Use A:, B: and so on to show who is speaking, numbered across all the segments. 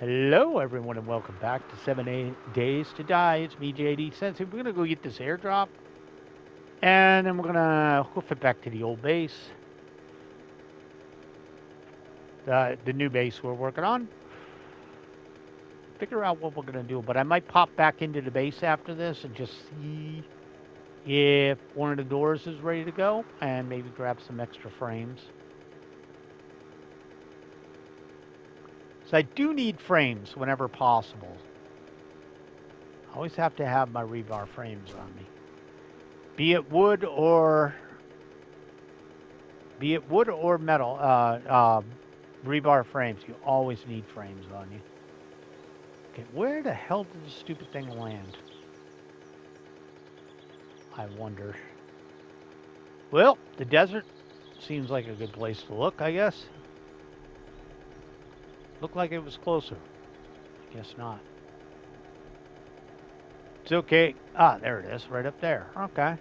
A: Hello, everyone, and welcome back to 7 Days to Die. It's me, JD Sensei. We're going to go get this airdrop, and then we're going to hoof it back to the old base, the new base we're working on. Figure out what we're going to do, but I might pop back into the base after this and just see if one of the doors is ready to go, and maybe grab some extra frames. So I do need frames whenever possible. I always have to have my rebar frames on me. Be it wood or metal, rebar frames. You always need frames on you. Okay, where the hell did the stupid thing land? I wonder. Well, the desert seems like a good place to look, I guess. Looked like it was closer. Guess not. It's okay. Ah, there it is, right up there. Okay.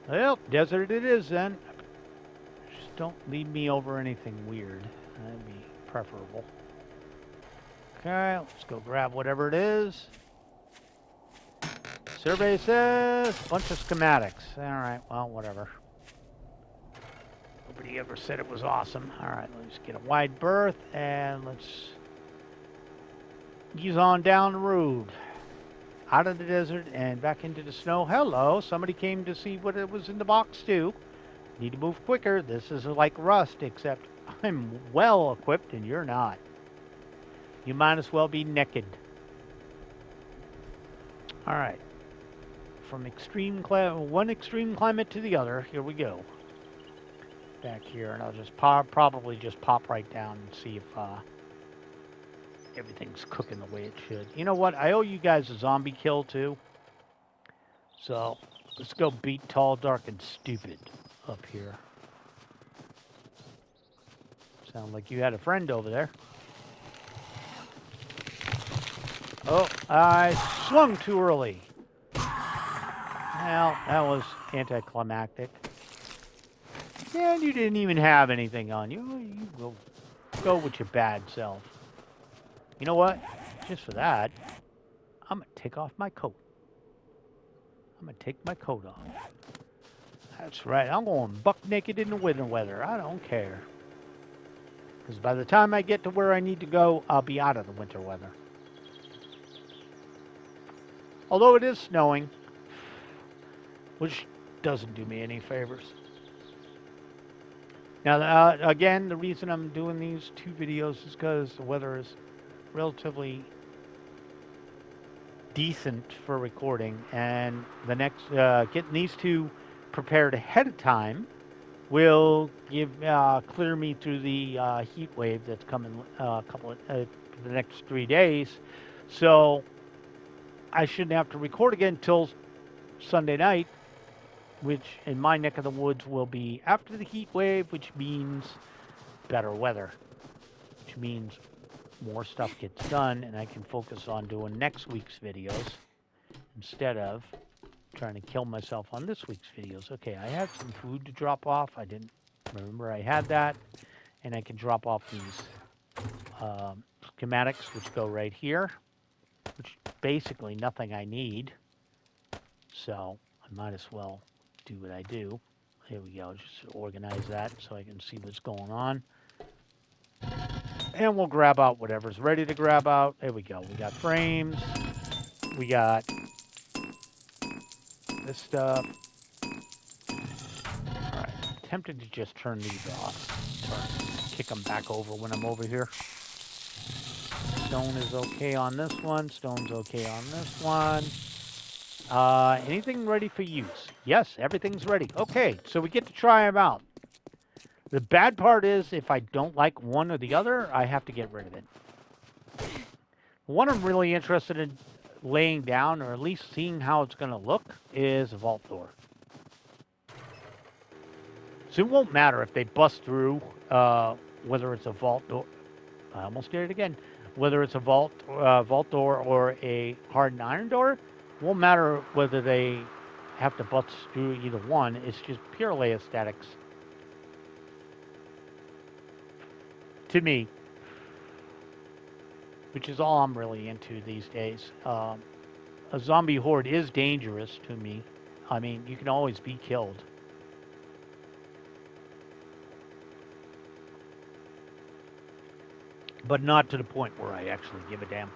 A: Well, desert it is then. Just don't lead me over anything weird. That'd be preferable. Okay, let's go grab whatever it is. Survey says a bunch of schematics. All right, well, whatever. Nobody ever said it was awesome. All right, let's get a wide berth and let's ease on down the road. Out of the desert and back into the snow. Hello, somebody came to see what it was in the box too. Need to move quicker. This is like Rust, except I'm well equipped and you're not. You might as well be naked. All right. From one extreme climate to the other, here we go. Back here, and I'll just probably just pop right down and see if everything's cooking the way it should. You know what? I owe you guys a zombie kill too. So let's go beat tall, dark, and stupid up here. Sound like you had a friend over there. Oh, I swung too early. Well, that was anticlimactic. And you didn't even have anything on you. You go with your bad self. You know what? Just for that, I'm going to take off my coat. I'm going to take my coat off. That's right. I'm going buck naked in the winter weather. I don't care. Because by the time I get to where I need to go, I'll be out of the winter weather. Although it is snowing, which doesn't do me any favors. Now, again, the reason I'm doing these two videos is because the weather is relatively decent for recording, and the next getting these two prepared ahead of time will clear me through the heat wave that's coming the next 3 days. So I shouldn't have to record again until Sunday night, which in my neck of the woods will be after the heat wave, which means better weather, which means more stuff gets done and I can focus on doing next week's videos instead of trying to kill myself on this week's videos. Okay, I have some food to drop off. I didn't remember I had that. And I can drop off these schematics, which go right here, which basically nothing I need. So I might as well do what I do. Here we go. Just organize that so I can see what's going on. And we'll grab out whatever's ready to grab out. There we go. We got frames. We got this stuff. All right. Tempted to just turn these off. Kick them back over when I'm over here. Stone is okay on this one. Stone's okay on this one. Anything ready for use? Yes, everything's ready. Okay, so we get to try them out. The bad part is if I don't like one or the other, I have to get rid of it. One I'm really interested in laying down, or at least seeing how it's going to look, is a vault door. So it won't matter if they bust through, whether it's a vault door. I almost did it again. Whether it's a vault door or a hardened iron door, won't matter whether they have to bust through either one. It's just purely aesthetics. To me. which is all I'm really into these days. A zombie horde is dangerous to me. I mean, you can always be killed. But not to the point where I actually give a damn.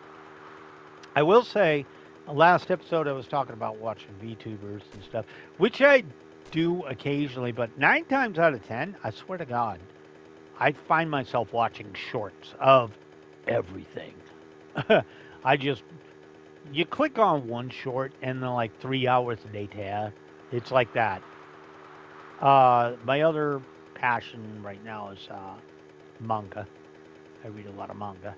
A: I will say, last episode I was talking about watching VTubers and stuff, which I do occasionally, but 9 times out of 10, I swear to God, I find myself watching shorts of everything. I just, you click on one short and then like 3 hours a day, it's like that. My other passion right now is manga. I read a lot of manga.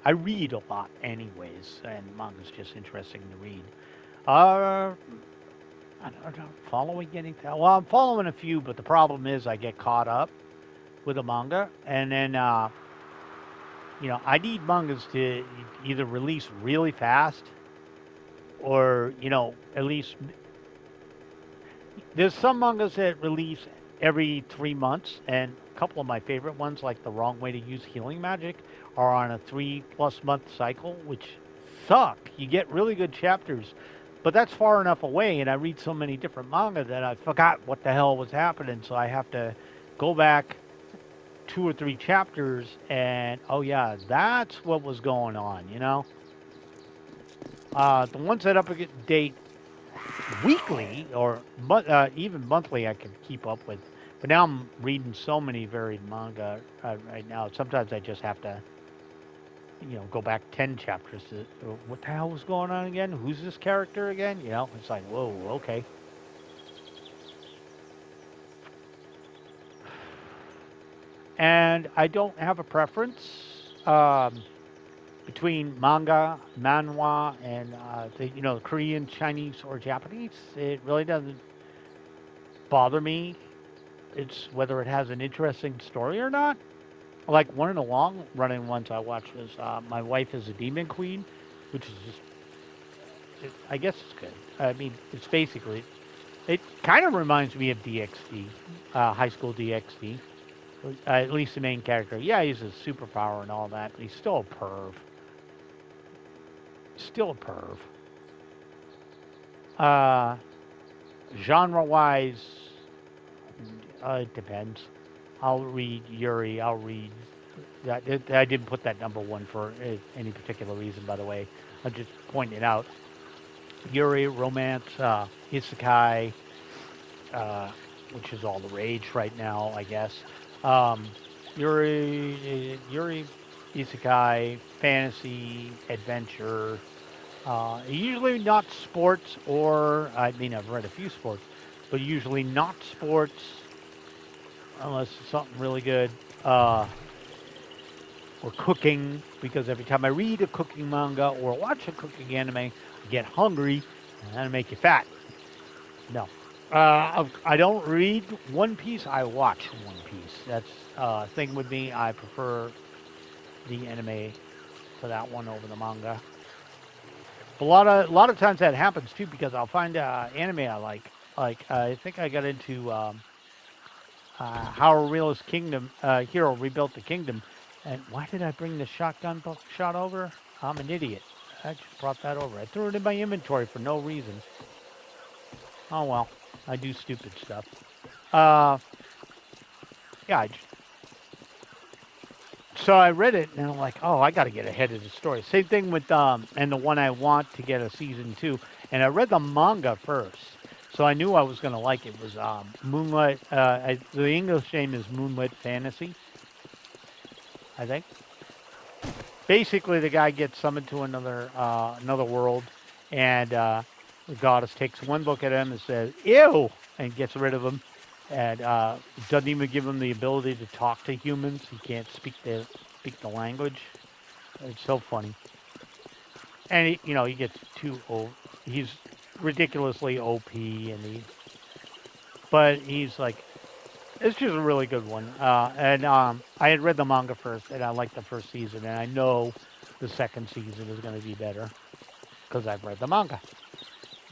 A: I read a lot anyways, and manga's just interesting to read. I don't know, following anything. Well, I'm following a few, but the problem is I get caught up with a manga, and then I need mangas to either release really fast, or at least there's some mangas that release every 3 months, and a couple of my favorite ones, like The Wrong Way to Use Healing Magic, are on a 3+ month cycle, which suck. You get really good chapters, but that's far enough away, and I read so many different manga that I forgot what the hell was happening, so I have to go back 2 or 3 chapters, and oh yeah, that's what was going on. The ones that up to date weekly or even monthly I can keep up with. But now I'm reading so many varied manga right now. Sometimes I just have to, go back 10 chapters to what the hell was going on again? Who's this character again? It's like, whoa, okay. And I don't have a preference between manga, manhwa, and the Korean, Chinese, or Japanese. It really doesn't bother me. It's whether it has an interesting story or not. Like one of the long-running ones I watched was My Wife is a Demon Queen, which is just, I guess it's good. I mean, it's basically, it kind of reminds me of DxD, High School DxD. At least the main character. Yeah, he's a superpower and all that, but he's still a perv. Still a perv. Genre-wise, it depends. I'll read Yuri. I'll read. I didn't put that number one for any particular reason, by the way. I'm just pointing it out. Yuri, romance, isekai, which is all the rage right now, I guess. Yuri, isekai, fantasy, adventure. Usually not sports, or I mean, I've read a few sports, but usually not sports, unless it's something really good. Or cooking, because every time I read a cooking manga or watch a cooking anime, I get hungry, and that'll make you fat. No. I don't read One Piece, I watch One Piece. That's a thing with me. I prefer the anime for that one over the manga. A lot of times that happens too, because I'll find anime I like. Like I think I got into How a Realist Kingdom Hero Rebuilt the Kingdom. And why did I bring the shotgun shot over? I'm an idiot. I just brought that over. I threw it in my inventory for no reason. Oh well, I do stupid stuff. Yeah. So I read it and I'm like, oh, I got to get ahead of the story. Same thing with and the one I want to get a season 2. And I read the manga first, so I knew I was going to like it. It was Moonlight. The English name is Moonlit Fantasy, I think. Basically, the guy gets summoned to another world, and the goddess takes one look at him and says, "Ew," and gets rid of him, and doesn't even give him the ability to talk to humans. He can't speak the language. It's so funny. And he gets too old. He's ridiculously OP, but he's like, it's just a really good one. And I had read the manga first, and I liked the first season, and I know the second season is going to be better because I've read the manga.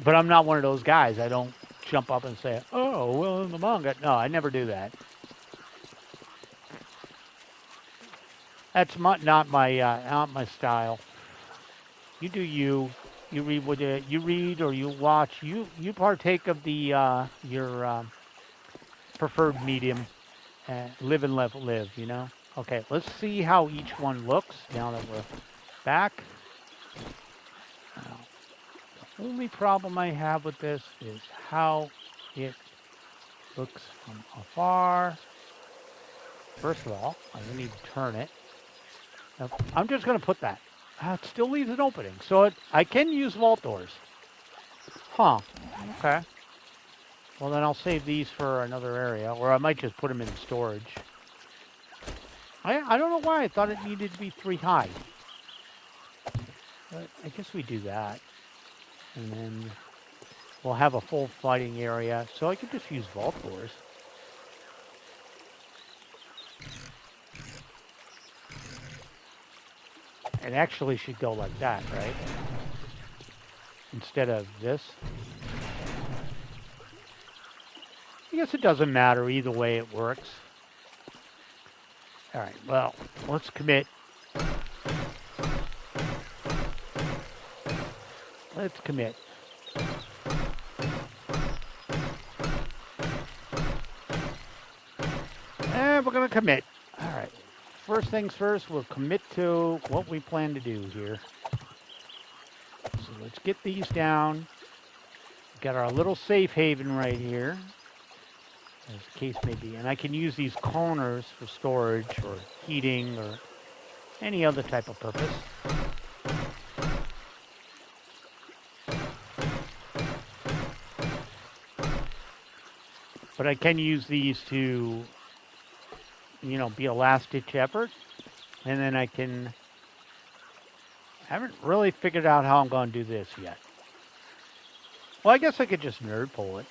A: But I'm not one of those guys. I don't jump up and say, "Oh, well, in the manga." No, I never do that. That's not my style. You do you. You read what you read or you watch. You partake of the your preferred medium. Live and live. You know. Okay. Let's see how each one looks now that we're back. Now, the only problem I have with this is how it looks from afar. First of all, I need to turn it. Now, I'm just going to put that. It still leaves an opening, so I can use vault doors. Huh. Okay. Well, then I'll save these for another area, or I might just put them in storage. I don't know why I thought it needed to be 3 high. But I guess we do that. And then we'll have a full fighting area, so I could just use vault doors. It actually should go like that, right? Instead of this. I guess it doesn't matter. Either way, it works. All right, well, let's commit. Let's commit. And we're going to commit. All right. First things first, we'll commit to what we plan to do here. So let's get these down. Got our little safe haven right here, as the case may be. And I can use these corners for storage or heating or any other type of purpose. But I can use these to, you know, be a last-ditch effort. And then I haven't really figured out how I'm going to do this yet. Well, I guess I could just nerd pull it.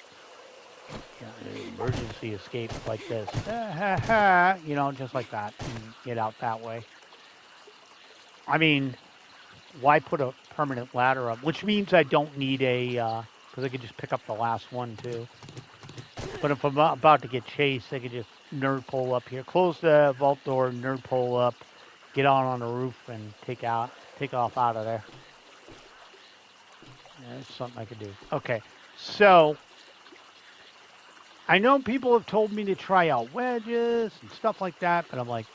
A: Emergency escape like this. You know, just like that. And get out that way. I mean, why put a permanent ladder up? Which means I don't need a, because I could just pick up the last one too. But if I'm about to get chased, I could just nerd pull up here. Close the vault door, nerd pull up, get on the roof, and take off out of there. Yeah, that's something I could do. Okay, so I know people have told me to try out wedges and stuff like that, but I'm like,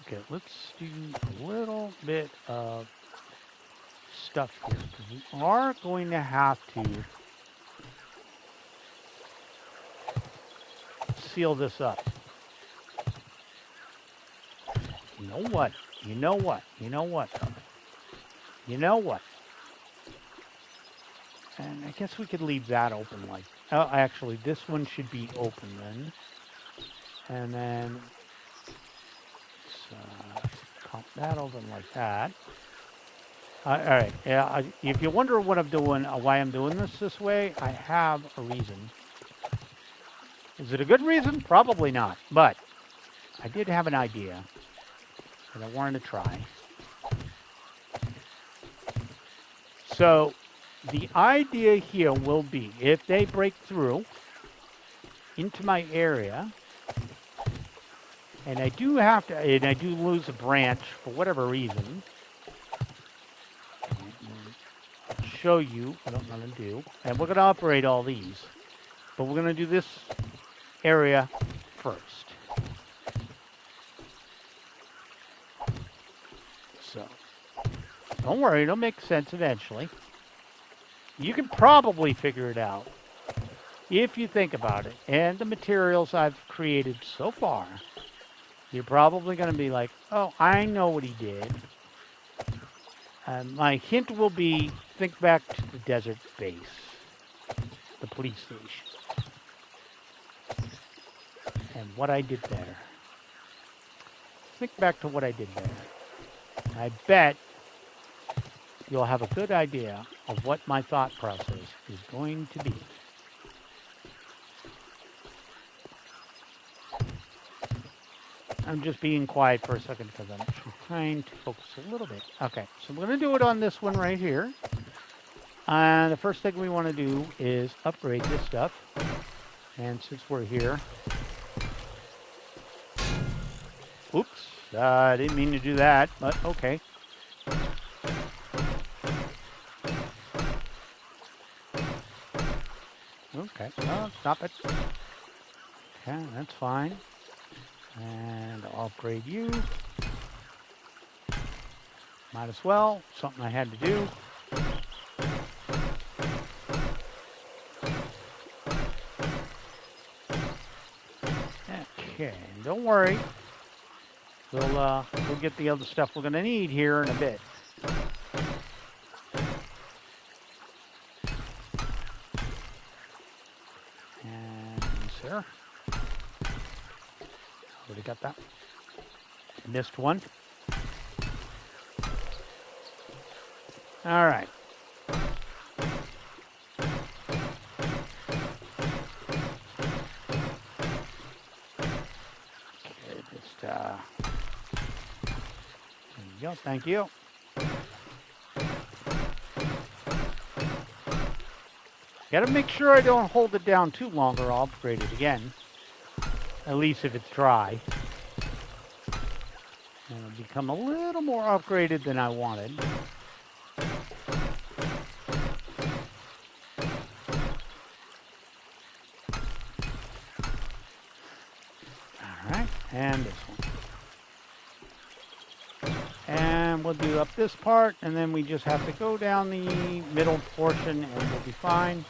A: Okay, let's do a little bit of stuff here. We are going to have to seal this up. You know what? You know what? You know what? You know what? And I guess we could leave that open like... Oh, actually, this one should be open then. And then... let's pop that open like that. All right. Yeah. If you wonder what I'm doing, why I'm doing this way, I have a reason. Is it a good reason? Probably not. But I did have an idea that I wanted to try. So the idea here will be, if they break through into my area, and I do have to, and I do lose a branch for whatever reason, I'll show you what I'm going to do. And we're going to operate all these, but we're going to do this area first. So, don't worry, it'll make sense eventually. You can probably figure it out if you think about it. And the materials I've created so far, you're probably going to be like, oh, I know what he did. My hint will be, think back to the desert base, the police station, and what I did there. Think back to what I did there. I bet you'll have a good idea of what my thought process is going to be. I'm just being quiet for a second because I'm trying to focus a little bit. Okay, so I'm going to do it on this one right here. And the first thing we want to do is upgrade this stuff. And since we're here... Oops. I didn't mean to do that, but okay. Okay, well, stop it. Okay, that's fine. And I'll upgrade you. Might as well. Something I had to do. Okay, don't worry. We'll get the other stuff we're gonna need here in a bit. And sir, already got that. Missed one. All right. Okay, just there you go. Thank you. Gotta make sure I don't hold it down too long or I'll upgrade it again. At least if it's dry. And it'll become a little more upgraded than I wanted. Alright, and this one. And we'll do up this part, and then we just have to go down the middle portion and we'll be fine.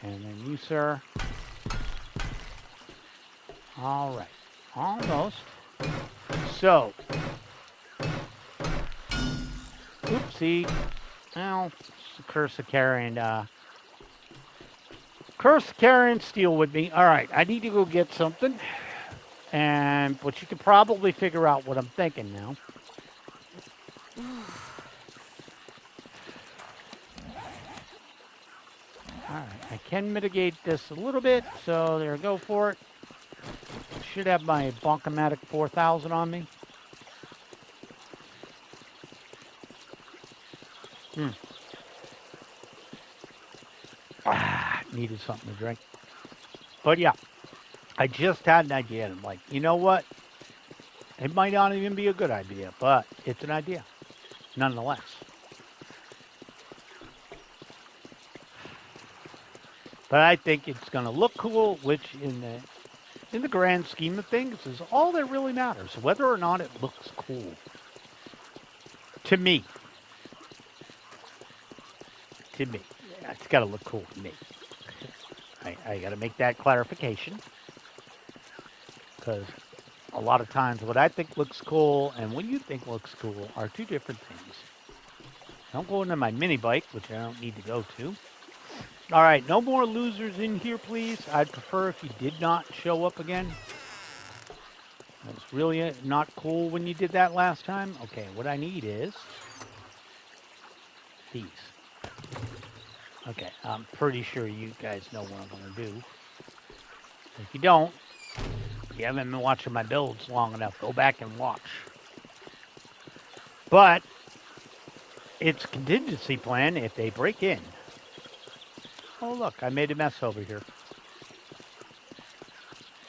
A: And then you, sir. All right, almost. So, oopsie. Well, curse of carrying steel with me. All right, I need to go get something. But you can probably figure out what I'm thinking now. All right, I can mitigate this a little bit, so there, go for it. Should have my Bonkomatic 4000 on me. Needed something to drink. But yeah, I just had an idea. And I'm like, you know what? It might not even be a good idea, but it's an idea, nonetheless. But I think it's going to look cool, which in the grand scheme of things is all that really matters, whether or not it looks cool. To me. Yeah, it's got to look cool to me. I got to make that clarification. Because a lot of times what I think looks cool and what you think looks cool are two different things. Don't go into my mini bike, which I don't need to go to. All right, no more losers in here, please. I'd prefer if you did not show up again. It was really not cool when you did that last time. Okay, what I need is these. Okay, I'm pretty sure you guys know what I'm going to do. If you don't, you haven't been watching my builds long enough, go back and watch. But it's a contingency plan if they break in. Oh, look, I made a mess over here.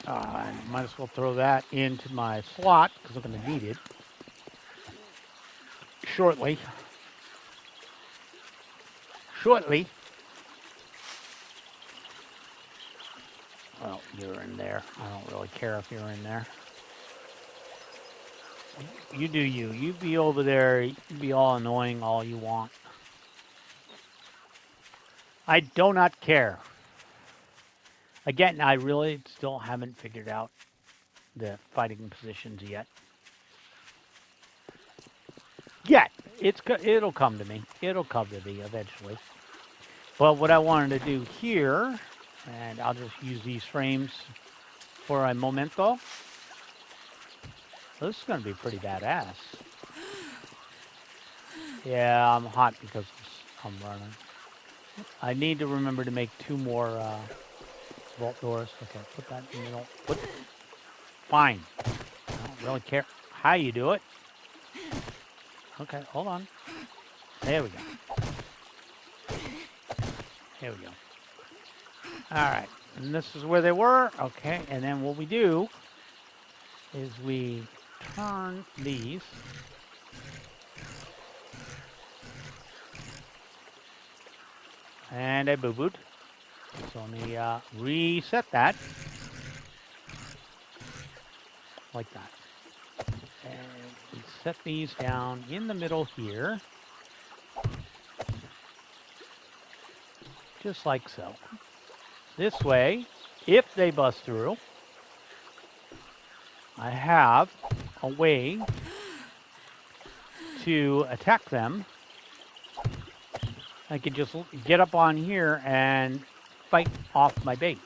A: I might as well throw that into my slot because I'm going to need it shortly. Well, you're in there. I don't really care if you're in there. You do you. You be over there. You be all annoying all you want. I do not care. Again, I really still haven't figured out the fighting positions yet. It'll come to me. It'll come to me eventually. But what I wanted to do here, and I'll just use these frames for a momento. This is going to be pretty badass. Yeah, I'm hot because I'm running. I need to remember to make 2 more vault doors. Okay, put that in the middle. Fine. I don't really care how you do it. Okay, hold on. There we go. All right. And this is where they were. Okay, and then what we do is we turn these. And I boo-booed. So let me reset that. Like that. And we set these down in the middle here. Just like so. This way, if they bust through, I have a way to attack them. I can just get up on here and fight off my base.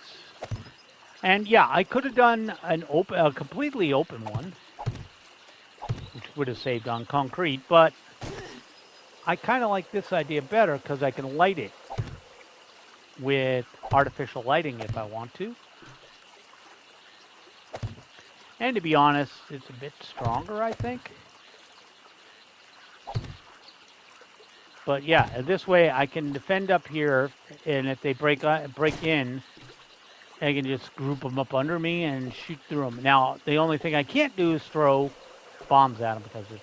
A: And yeah, I could have done a completely open one, which would have saved on concrete, but I kind of like this idea better because I can light it with artificial lighting if I want to. And to be honest, it's a bit stronger, I think. But yeah, this way I can defend up here, and if they break in, I can just group them up under me and shoot through them. Now, the only thing I can't do is throw bombs at them because it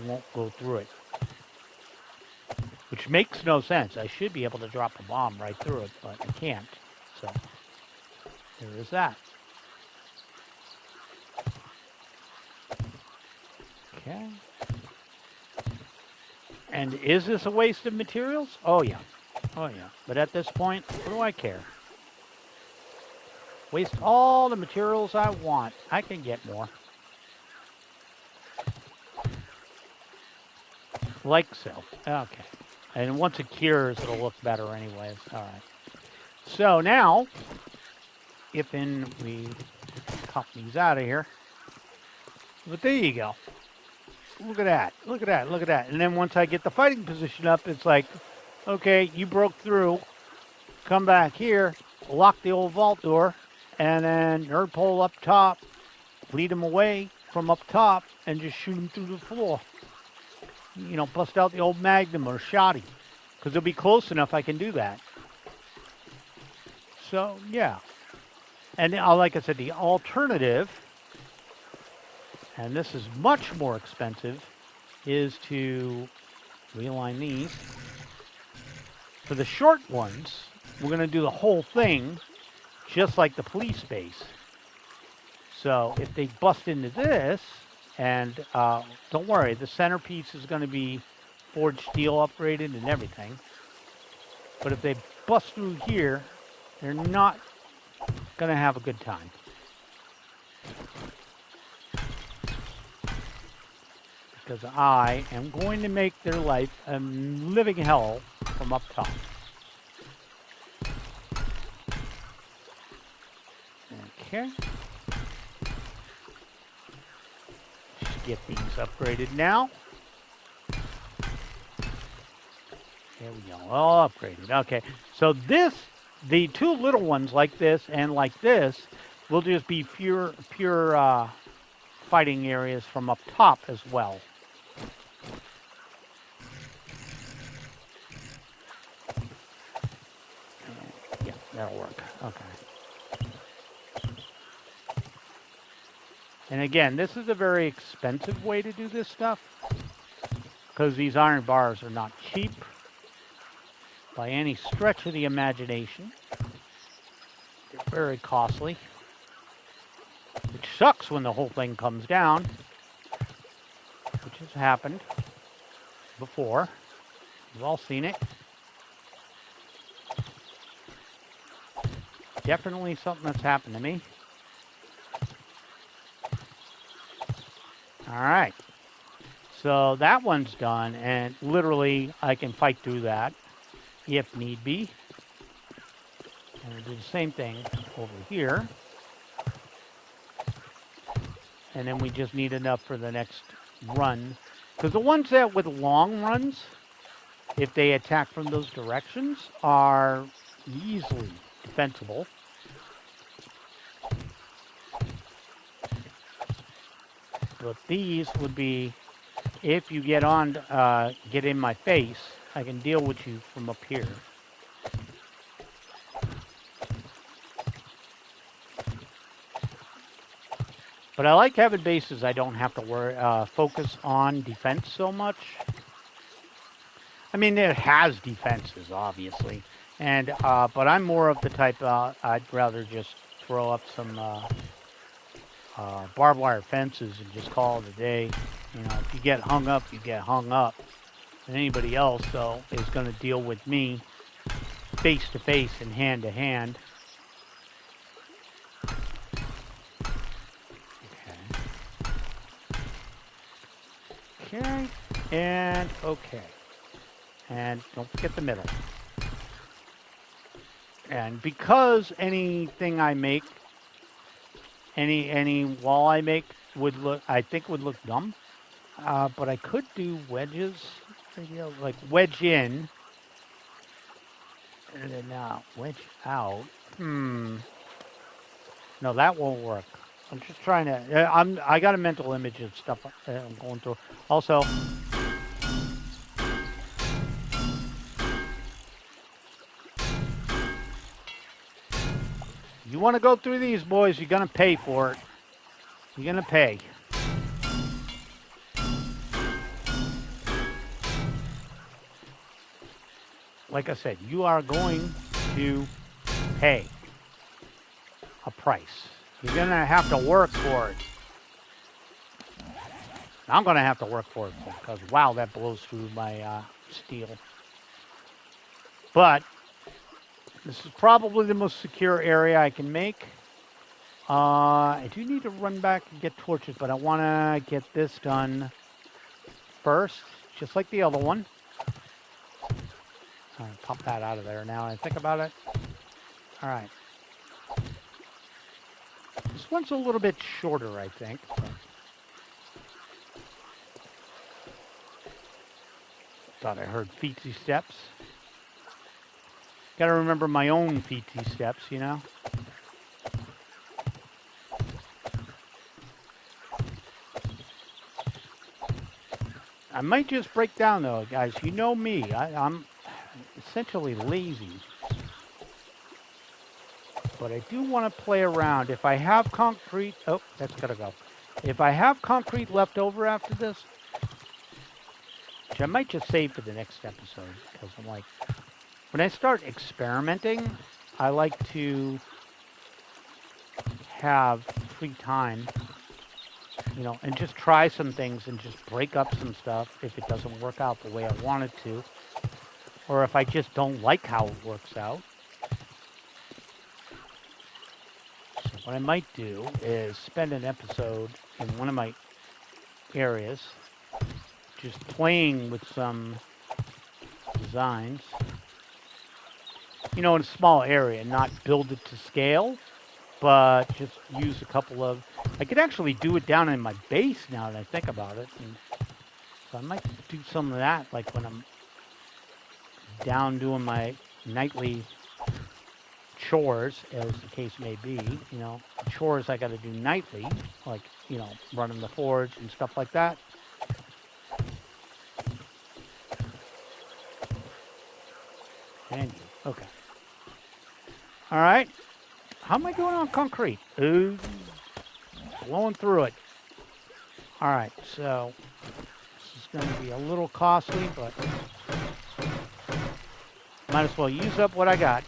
A: won't go through it. Which makes no sense. I should be able to drop a bomb right through it, but I can't. So, there is that. Okay. And is this a waste of materials? Oh, yeah. Oh, yeah. But at this point, what do I care? Waste all the materials I want. I can get more. Like so. Okay. And once it cures, it'll look better anyways. All right. So now, if we pop these out of here. But there you go. Look at that. Look at that. Look at that. And then once I get the fighting position up, it's like, okay, you broke through. Come back here. Lock the old vault door. And then nerd pole up top. Lead them away from up top. And just shoot them through the floor. You know, bust out the old Magnum or Shotty. Because they'll be close enough I can do that. So, yeah. And like I said, the alternative, and this is much more expensive, is to realign these. For the short ones, we're going to do the whole thing just like the police base. So if they bust into this, and don't worry, the centerpiece is going to be forged steel upgraded and everything. But if they bust through here, they're not going to have a good time. Because I am going to make their life a living hell from up top. Okay. Just get these upgraded now. There we go. All upgraded. Okay. So the two little ones like this and like this will just be pure fighting areas from up top as well. Yeah, that'll work. Okay. And again, this is a very expensive way to do this stuff because these iron bars are not cheap by any stretch of the imagination. They're very costly, which sucks when the whole thing comes down, which has happened before. We've all seen it. Definitely something that's happened to me. All right. So that one's done, and literally I can fight through that if need be. And we'll do the same thing over here. And then we just need enough for the next run. Because the ones that with long runs, if they attack from those directions, are easily defensible. But these would be, if you get in my face, I can deal with you from up here. But I like having bases I don't have to focus on defense so much. I mean, it has defenses, obviously, and but I'm more of the type I'd rather just throw up some barbed wire fences and just call it a day. You know, if you get hung up, you get hung up. And anybody else, though, is going to deal with me face to face and hand to hand. Okay, and okay. And don't forget the middle. And because anything I make, any wall I make would look, I think would look dumb. But I could do wedges, you know, like wedge in, and then wedge out. No, that won't work. I'm just trying to. I got a mental image of stuff I'm going through. Also, you want to go through these, boys? You're gonna pay for it. You're gonna pay. Like I said, you are going to pay a price. You're gonna have to work for it. I'm gonna have to work for it because wow, that blows through my steel. But this is probably the most secure area I can make. I do need to run back and get torches, but I want to get this done first, just like the other one. All right, pop that out of there now. I think about it. All right. This one's a little bit shorter, I think. Thought I heard feetsy steps. Got to remember my own feetsy steps, you know. I might just break down though, guys. You know me. I'm essentially lazy. But I do want to play around. If I have concrete... Oh, that's got to go. If I have concrete left over after this, which I might just save for the next episode, because I'm like... When I start experimenting, I like to have free time, you know, and just try some things and just break up some stuff if it doesn't work out the way I want it to, or if I just don't like how it works out. So what I might do is spend an episode in one of my areas just playing with some designs. You know, in a small area, not build it to scale, but just use a couple of... I could actually do it down in my base now that I think about it. And so I might do some of that, like when I'm down doing my nightly chores, as the case may be. You know, chores I got to do nightly, like, you know, running the forge and stuff like that. And okay. All right. How am I doing on concrete? Ooh, blowing through it. All right, so this is going to be a little costly, but might as well use up what I got.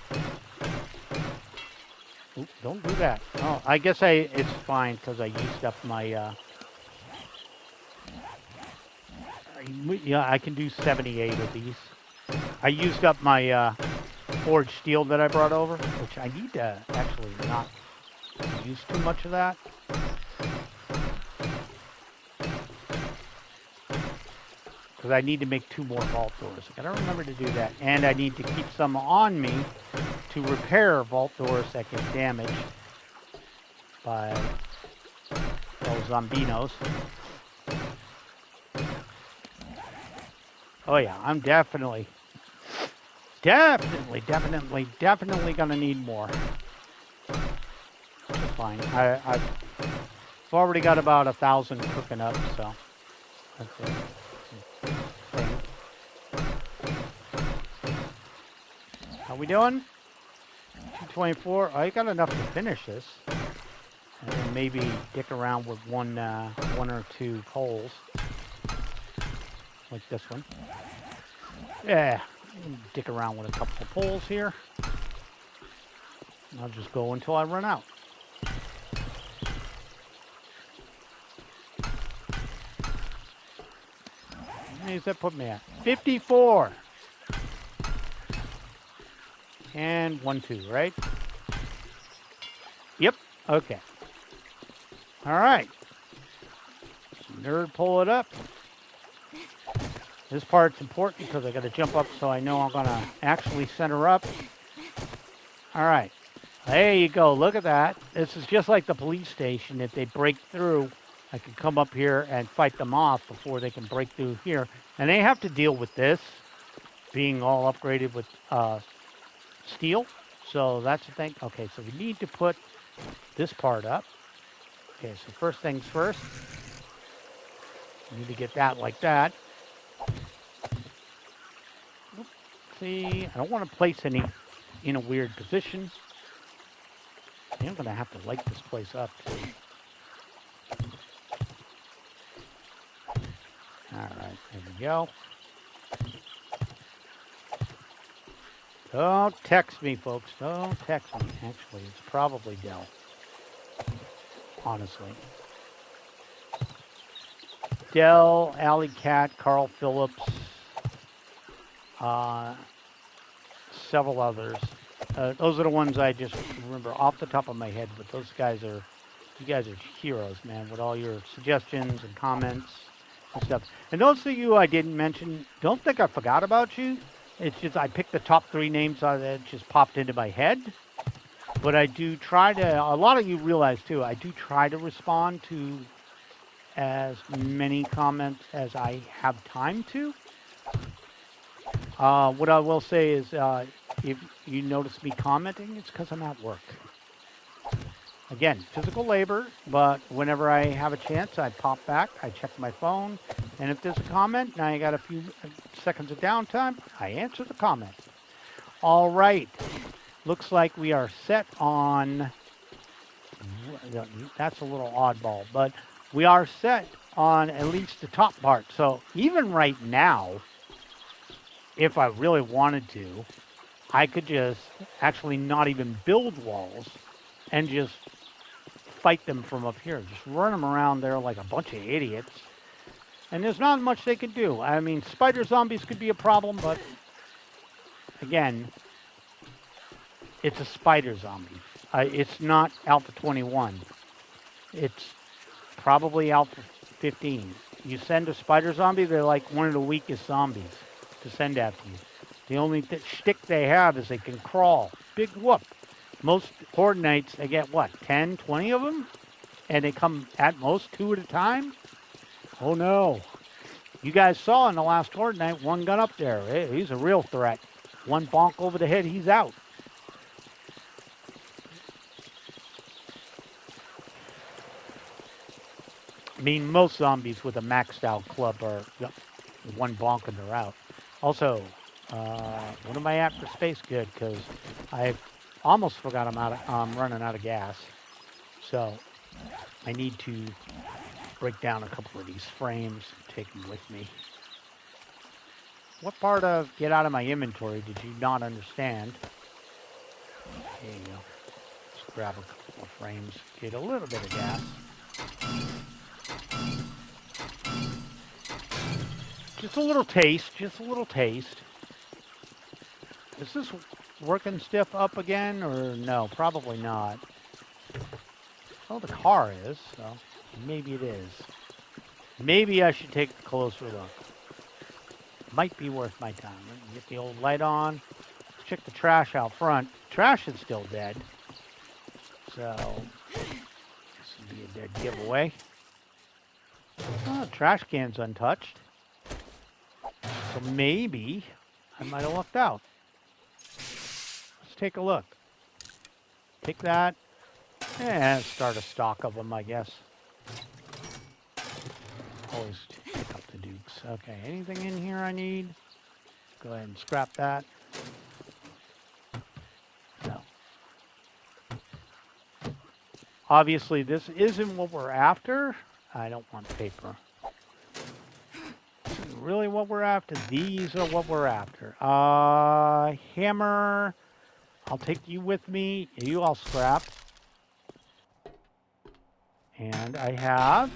A: Ooh, don't do that. Oh, I guess it's fine because I used up my... yeah, I can do 78 of these. I used up my... forged steel that I brought over, which I need to actually not use too much of that. Because I need to make 2 more vault doors. I gotta remember to do that. And I need to keep some on me to repair vault doors that get damaged by those zombinos. Oh yeah, I'm definitely gonna need more. It's fine. I've already got about 1,000 cooking up, so that's it. How we doing? 224. I got enough to finish this. And then maybe dick around with one or two poles. Like this one. Yeah, dick around with a couple of poles here. I'll just go until I run out. How many does that put me at? 54. And 1, 2, right? Yep. Okay. All right. Nerd, pull it up. This part's important because I got to jump up so I know I'm going to actually center up. All right. There you go. Look at that. This is just like the police station. If they break through, I can come up here and fight them off before they can break through here. And they have to deal with this being all upgraded with steel. So that's the thing. Okay, so we need to put this part up. Okay, so first things first. We need to get that like that. See, I don't want to place any in a weird position. I'm going to have to light this place up, too. All right, there we go. Don't text me, folks. Don't text me. Actually, it's probably Dell. Honestly. Dell, Alley Cat, Carl Phillips, several others. Those are the ones I just remember off the top of my head, but those guys are, you guys are heroes, man, with all your suggestions and comments and stuff. And those of you I didn't mention, don't think I forgot about you. It's just I picked the top 3 names that just popped into my head. But I do try to, a lot of you realize too, I do try to respond to as many comments as I have time to. What I will say is, if you notice me commenting, it's because I'm at work. Again, physical labor, but whenever I have a chance, I pop back, I check my phone, and if there's a comment, and I got a few seconds of downtime, I answer the comment. All right. Looks like we are set on, that's a little oddball, but we are set on at least the top part. So even right now, if I really wanted to, I could just actually not even build walls and just fight them from up here. Just run them around there like a bunch of idiots. And there's not much they can do. I mean, spider zombies could be a problem, but again, it's a spider zombie. It's not Alpha 21. It's probably Alpha 15. You send a spider zombie, they're like one of the weakest zombies to send after you. The only shtick they have is they can crawl. Big whoop. Most Horde Knights, they get what, 10, 20 of them? And they come at most 2 at a time? Oh no. You guys saw in the last Horde Knight, one gun up there. He's a real threat. One bonk over the head, he's out. I mean, most zombies with a maxed out club are one bonk and they're out. Also, what am I at for space? Good, because I almost forgot I'm running out of gas. So I need to break down a couple of these frames, take them with me. What part of get out of my inventory did you not understand? There you go. Let's grab a couple of frames, get a little bit of gas. Just a little taste, just a little taste. Is this working stiff up again, or no? Probably not. Oh, the car is, so maybe it is. Maybe I should take a closer look. Might be worth my time. Get the old light on. Let's check the trash out front. Trash is still dead. So, this would be a dead giveaway. Oh, trash can's untouched. So maybe I might have lucked out. Let's take a look. Take that. And start a stock of them, I guess. Always pick up the dukes. Okay, anything in here I need? Go ahead and scrap that. No. Obviously, this isn't what we're after. I don't want paper. This isn't really what we're after. These are what we're after. Hammer. I'll take you with me. You all scrap. And I have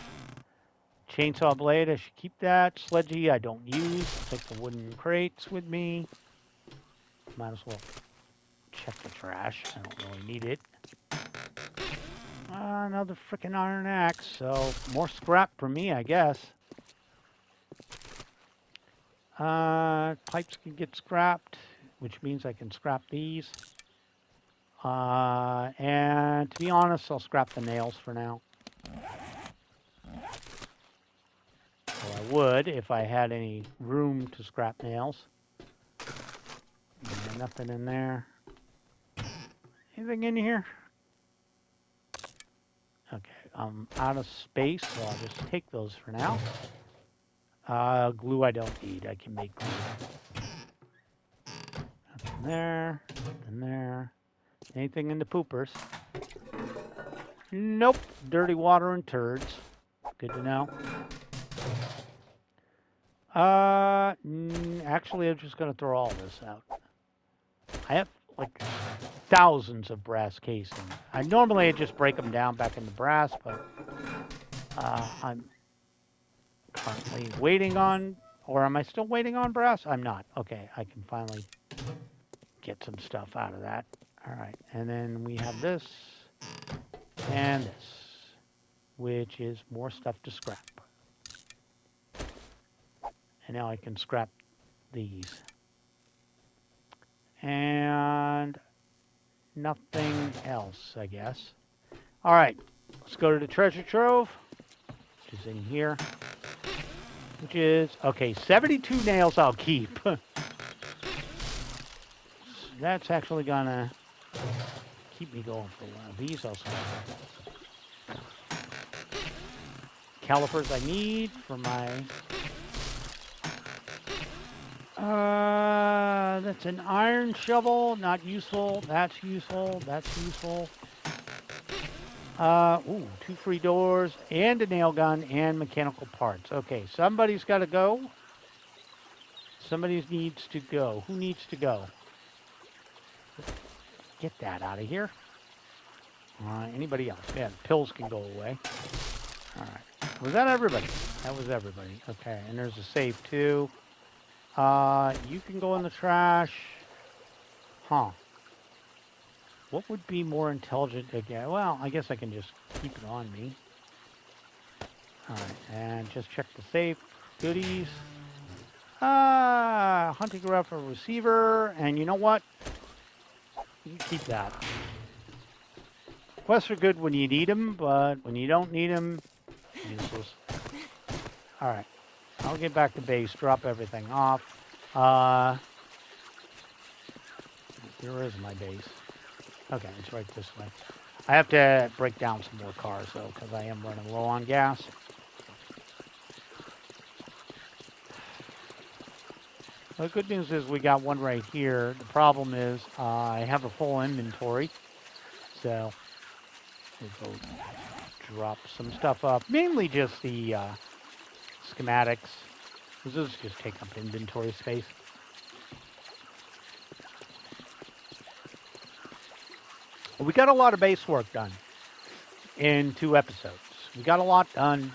A: chainsaw blade. I should keep that. Sledgy I don't use. I'll take the wooden crates with me. Might as well check the trash. I don't really need it. Another freaking iron axe. So more scrap for me, I guess. Pipes can get scrapped, which means I can scrap these. And to be honest, I'll scrap the nails for now. Well, I would if I had any room to scrap nails. Yeah, nothing in there. Anything in here? Okay, I'm out of space, so I'll just take those for now. Glue I don't need. I can make glue. Nothing there. Nothing there. Anything in the poopers? Nope. Dirty water and turds. Good to know. Actually, I'm just going to throw all this out. I have, like, thousands of brass casings. Normally I just break them down back into brass, but I'm currently waiting on, or am I still waiting on brass? I'm not. Okay, I can finally get some stuff out of that. All right, and then we have this and this, which is more stuff to scrap. And now I can scrap these. And nothing else, I guess. All right, let's go to the treasure trove, which is in here. Which is, okay, 72 nails I'll keep. That's actually gonna keep me going for a while. These I'll scrap. Calipers I need for my... that's an iron shovel, not useful. That's useful, that's useful. Ooh, 2 free doors, and a nail gun, and mechanical parts. Okay, somebody's got to go. Somebody needs to go. Who needs to go? Get that out of here. Anybody else? Yeah, the pills can go away. All right. Was that everybody? That was everybody. Okay, and there's a save too. You can go in the trash. Huh. What would be more intelligent again? Well, I guess I can just keep it on me. All right, and just check the safe. Goodies. Hunting ground for a receiver. And you know what? You can keep that. Quests are good when you need them, but when you don't need them, useless. All right. I'll get back to base, drop everything off. Here is my base. Okay, it's right this way. I have to break down some more cars, though, because I am running low on gas. The good news is we got one right here. The problem is I have a full inventory, so we'll go drop some stuff up. Mainly just the schematics. This is just take up inventory space. We got a lot of base work done in 2 episodes. We got a lot done.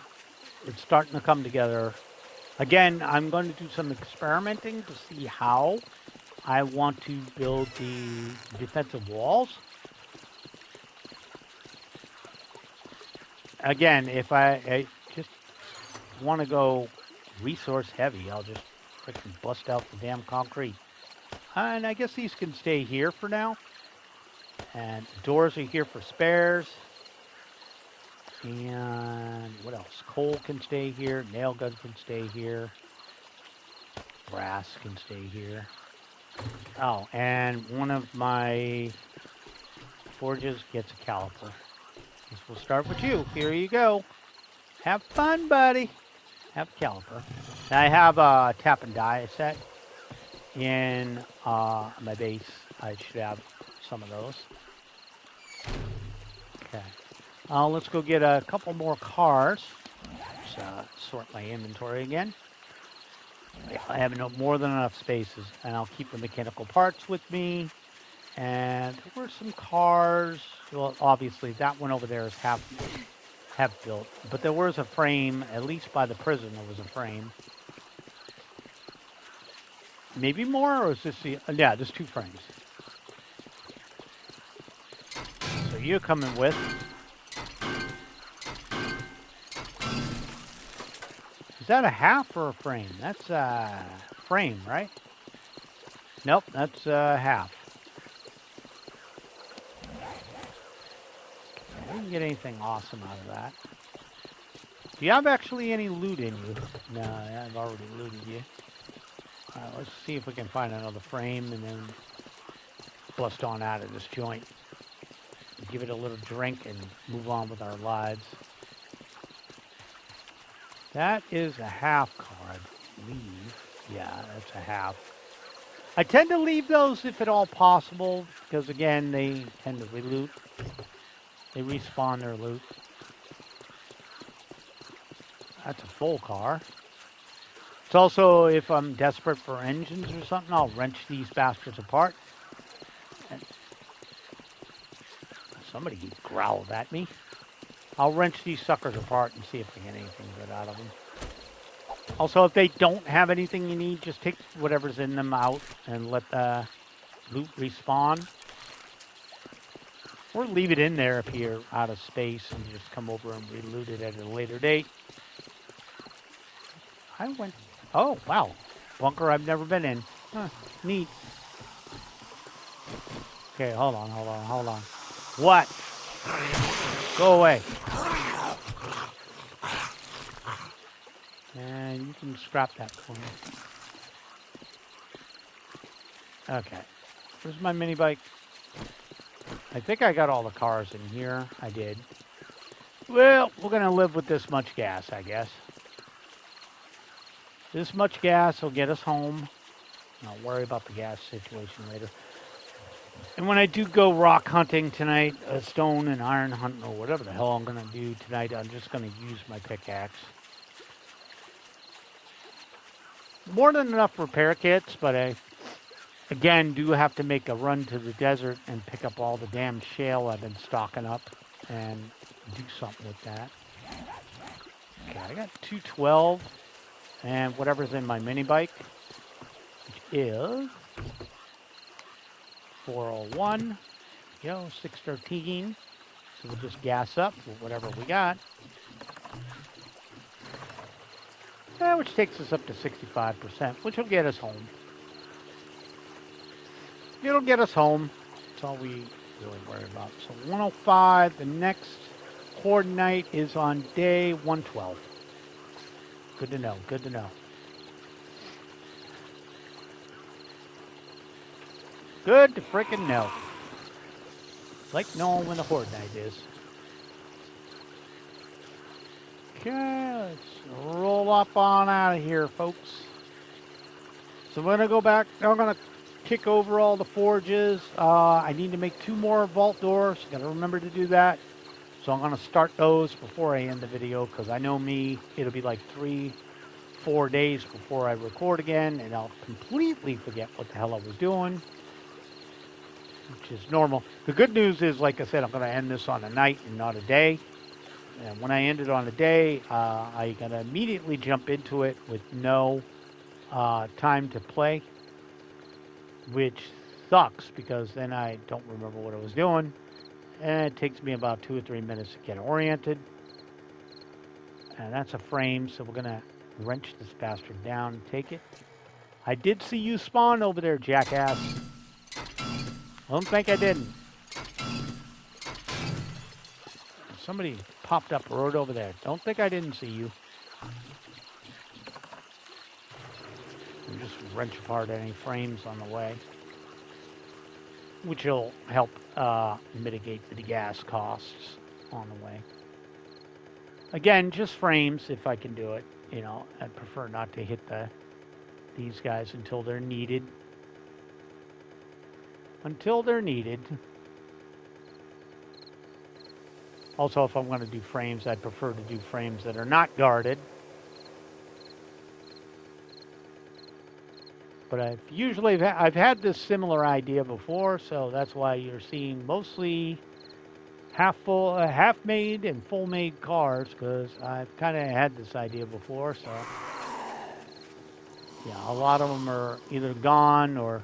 A: It's starting to come together. Again, I'm going to do some experimenting to see how I want to build the defensive walls. Again, if I just want to go resource heavy, I'll just freaking bust out the damn concrete. And I guess these can stay here for now. And doors are here for spares. And what else? Coal can stay here. Nail gun can stay here. Brass can stay here. Oh, and one of my forges gets a caliper. Guess we'll start with you. Here you go. Have fun, buddy. Have a caliper. Now I have a tap and die set in my base. I should have some of those. Okay. Let's go get a couple more cars. Let's sort my inventory again. I have more than enough spaces, and I'll keep the mechanical parts with me. And there were some cars. Well, obviously that one over there is half built, but there was a frame. At least by the prison, there was a frame. Maybe more, or is this the? Yeah, there's 2 frames. So you're coming with. Is that a half or a frame? That's a frame, right? Nope, that's half. I didn't get anything awesome out of that. Do you have actually any loot in you? No, I've already looted you. Let's see if we can find another frame and then bust on out of this joint. Give it a little drink and move on with our lives. That is a half card. Leave. Yeah, that's a half. I tend to leave those if at all possible, because again, they tend to reloot. They respawn their loot. That's a full car. It's also, if I'm desperate for engines or something, I'll wrench these bastards apart. And somebody growled at me. I'll wrench these suckers apart and see if I get anything good out of them. Also, if they don't have anything you need, just take whatever's in them out and let the loot respawn. Or leave it in there if you're out of space and just come over and reloot it at a later date. Oh, wow. Bunker I've never been in. Huh, neat. Okay, hold on. What? Go away. And you can scrap that for me. Okay. Where's my mini bike? I think I got all the cars in here. I did. Well, we're going to live with this much gas, I guess. This much gas will get us home. I'll worry about the gas situation later. And when I do go rock hunting tonight, stone and iron hunting, or whatever the hell I'm going to do tonight, I'm just going to use my pickaxe. More than enough repair kits, but I, again, do have to make a run to the desert and pick up all the damn shale I've been stocking up and do something with that. Okay, I got 212 and whatever's in my mini bike, which is 401, 613. So we'll just gas up with whatever we got. Which takes us up to 65%, which will get us home. It'll get us home. That's all we really worry about. So 105, the next horde night is on day 112. Good to know, good to know. Good to freaking know. Like knowing when the horde night is. Okay, let's roll up on out of here, folks. So we're going to go back. I'm going to kick over all the forges. I need to make 2 more vault doors. Got to remember to do that. So I'm going to start those before I end the video, because I know me, it'll be like 3-4 days before I record again, and I'll completely forget what the hell I was doing, which is normal. The good news is, like I said, I'm going to end this on a night and not a day. And when I end it on a day, I'm going to immediately jump into it with no time to play, which sucks because then I don't remember what I was doing. And it takes me about 2 or 3 minutes to get oriented. And that's a frame, so we're going to wrench this bastard down and take it. I did see you spawn over there, jackass. I don't think I didn't. Somebody popped up right over there. Don't think I didn't see you. And just wrench apart any frames on the way, which will help mitigate the gas costs on the way. Again, just frames if I can do it. You know, I'd prefer not to hit these guys until they're needed. Until they're needed. Also, if I'm going to do frames, I'd prefer to do frames that are not guarded. But I've had this similar idea before, so that's why you're seeing mostly half made and full made cars, because I've kind of had this idea before. So yeah, a lot of them are either gone or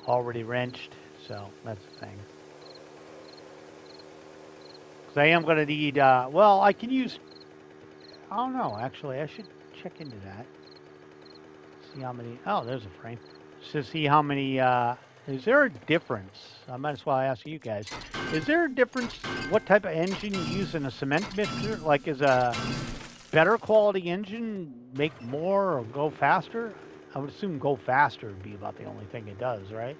A: already wrenched. So that's the thing. Because I am going to need. Well, I can use. I don't know. Actually, I should check into that. See how many. Oh, there's a frame. Just to see how many. Is there a difference? I might as well ask you guys. Is there a difference what type of engine you use in a cement mixer? Like, is a better quality engine make more or go faster? I would assume go faster would be about the only thing it does, right?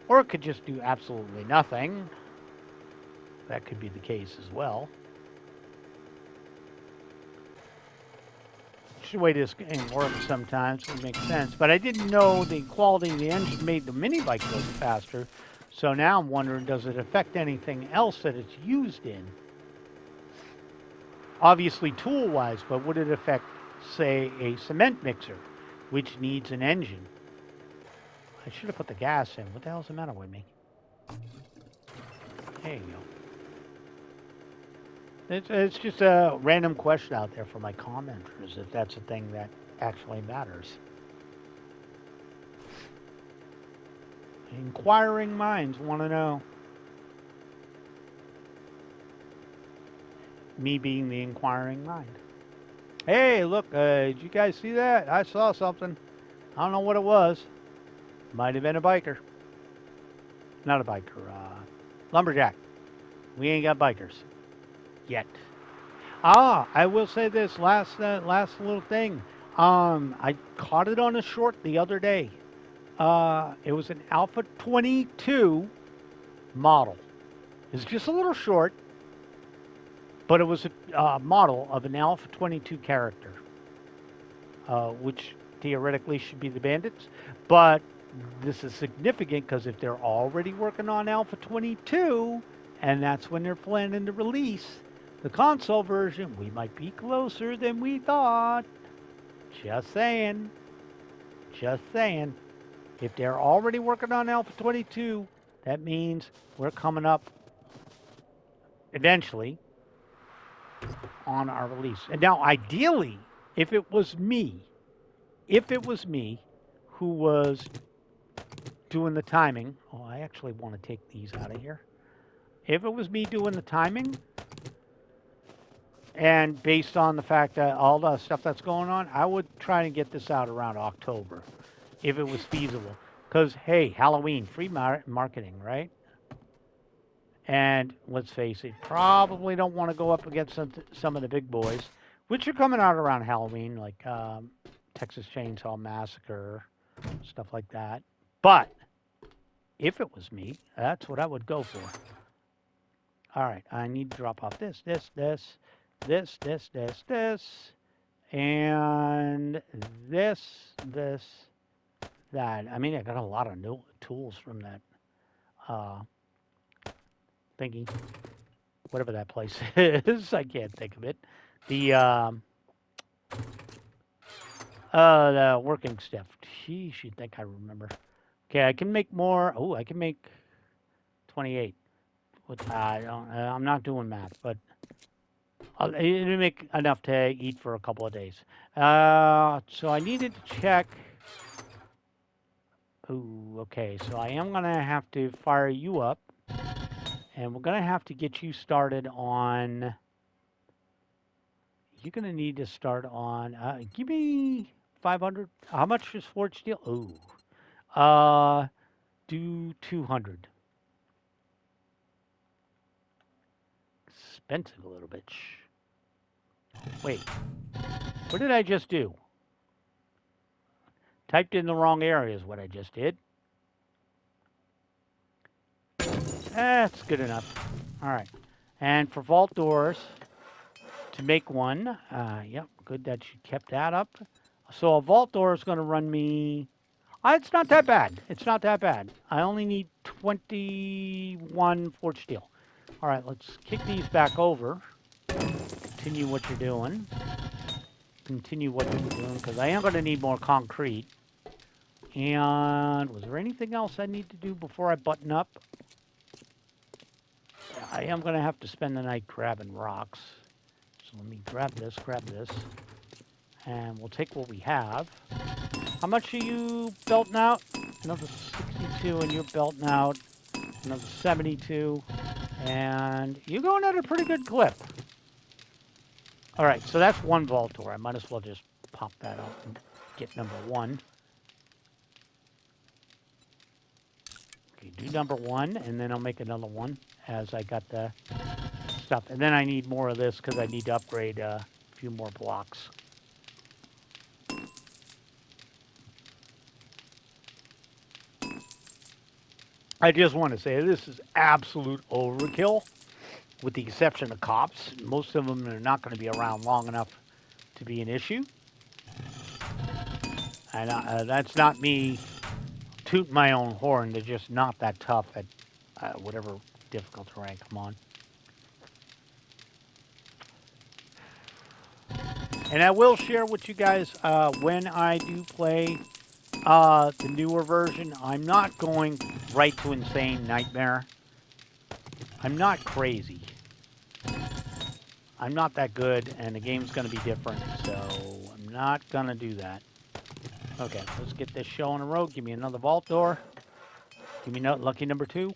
A: Or it could just do absolutely nothing. That could be the case as well. The way this game works sometimes would make sense, but I didn't know the quality of the engine made the mini bike go faster. So now I'm wondering, does it affect anything else that it's used in? Obviously tool-wise, but would it affect, say, a cement mixer, which needs an engine? I should have put the gas in. What the hell's the matter with me? There you go. It's just a random question out there for my commenters, if that's a thing that actually matters. Inquiring minds want to know. Me being the inquiring mind. Hey, look, did you guys see that? I saw something. I don't know what it was. Might have been a biker. Not a biker, lumberjack. We ain't got bikers. Yet. I will say this last little thing. I caught it on a short the other day. It was an Alpha 22 model. It's just a little short, but it was a model of an Alpha 22 character, which theoretically should be the Bandits. But this is significant because if they're already working on Alpha 22, and that's when they're planning to release the console version, we might be closer than we thought. Just saying. Just saying. If they're already working on Alpha 22, that means we're coming up eventually on our release. And now, ideally, if it was me who was doing the timing, oh, I actually want to take these out of here. If it was me doing the timing, and based on the fact that all the stuff that's going on, I would try to get this out around October, if it was feasible. Because, hey, Halloween, free marketing, right? And let's face it, probably don't want to go up against some of the big boys, which are coming out around Halloween, like Texas Chainsaw Massacre, stuff like that. But if it was me, that's what I would go for. All right, I need to drop off this, and this, that. I mean, I got a lot of new tools from that thingy, whatever that place is. I can't think of it. The working stuff. Sheesh, you'd think I remember. Okay, I can make more. Oh, I can make 28. I'm not doing math, but it'll make enough to eat for a couple of days. So I needed to check. Ooh, okay. So I am gonna have to fire you up, and we're gonna have to get you started on. You're gonna need to start on. Give me 500. How much is forged steel? Ooh. Do 200. Expensive a little bit. Wait. What did I just do? Typed in the wrong area is what I just did. That's good enough. All right. And for vault doors, to make one, yep, good that you kept that up. So a vault door is going to run me. It's not that bad. It's not that bad. I only need 21 forged steel. All right, let's kick these back over. Continue what you're doing. Continue what you're doing, because I am going to need more concrete. And was there anything else I need to do before I button up? Yeah, I am going to have to spend the night grabbing rocks. So let me grab this, and we'll take what we have. How much are you belting out? Another 62, and you're belting out another 72. And you're going at a pretty good clip. All right, so that's one vault door. I might as well just pop that out and get number one. Okay, do number one, and then I'll make another one as I got the stuff. And then I need more of this because I need to upgrade a few more blocks. I just want to say this is absolute overkill, with the exception of cops. Most of them are not going to be around long enough to be an issue. And that's not me tooting my own horn. They're just not that tough at whatever difficult rank I'm on. And I will share with you guys when I do play the newer version. I'm not going right to Insane Nightmare. I'm not crazy. I'm not that good, and the game's going to be different, so I'm not going to do that. Okay, let's get this show on the road. Give me another vault door. Give me lucky number 2.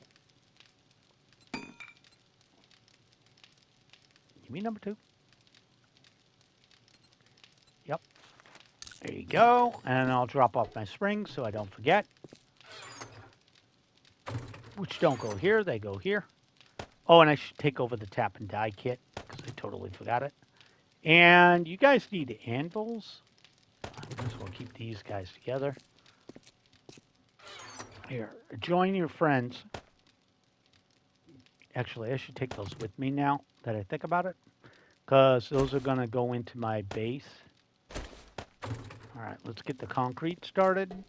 A: Give me number 2. Yep. There you go. And I'll drop off my springs so I don't forget. Which don't go here. They go here. Oh, and I should take over the tap and die kit because I totally forgot it. And you guys need anvils. I might as well keep these guys together. Here, join your friends. Actually, I should take those with me now that I think about it, because those are going to go into my base. All right, let's get the concrete started.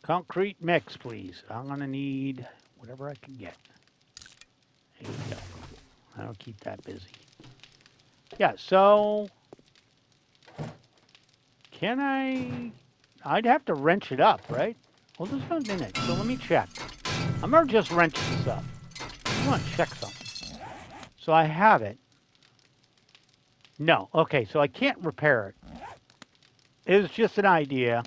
A: Concrete mix, please. I'm going to need whatever I can get. There you go. That'll keep that busy. Yeah, so can I'd have to wrench it up, right? Well, there's no in it, so let me check. I'm going to just wrench this up. I want to check something. So I have it. No. Okay, so I can't repair it. It was just an idea.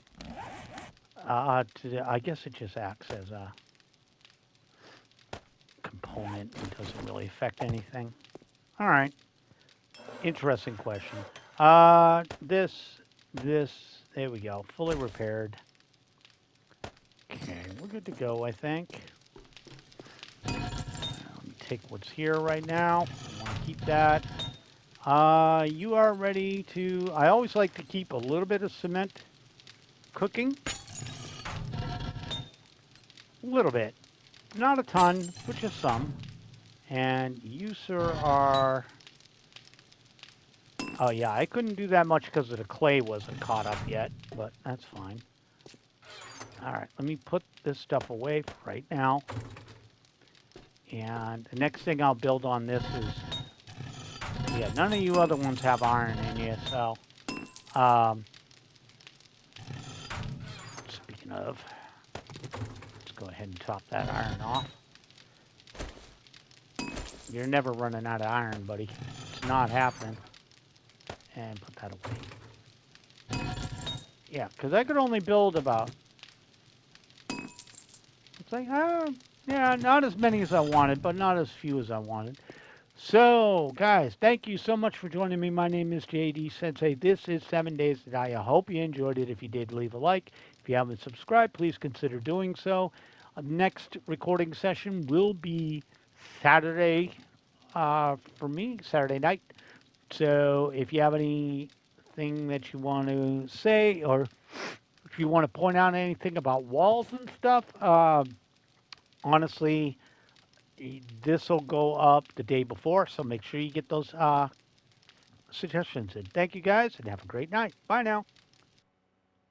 A: I guess it just acts as a component. It doesn't really affect anything. All right. Interesting question. This, there we go. Fully repaired. Okay, we're good to go, I think. Let me take what's here right now. I want to keep that. You are ready to... I always like to keep a little bit of cement cooking. A little bit. Not a ton, but just some. And you, sir, are... Oh, yeah, I couldn't do that much because the clay wasn't caught up yet, but that's fine. All right, let me put this stuff away for right now. And the next thing I'll build on this is... Yeah, none of you other ones have iron in you, so... Speaking of... Let's go ahead and top that iron off. You're never running out of iron, buddy. It's not happening. And put that away. Yeah, because I could only build about... It's like, yeah, not as many as I wanted, but not as few as I wanted. So, guys, thank you so much for joining me. My name is JD Sensei. This is 7 Days to Die. I hope you enjoyed it. If you did, leave a like. If you haven't subscribed, please consider doing so. Next recording session will be Saturday for me, Saturday night. So if you have anything that you want to say, or if you want to point out anything about walls and stuff, honestly, this will go up the day before, so make sure you get those suggestions in. Thank you guys, and have a great night. Bye now.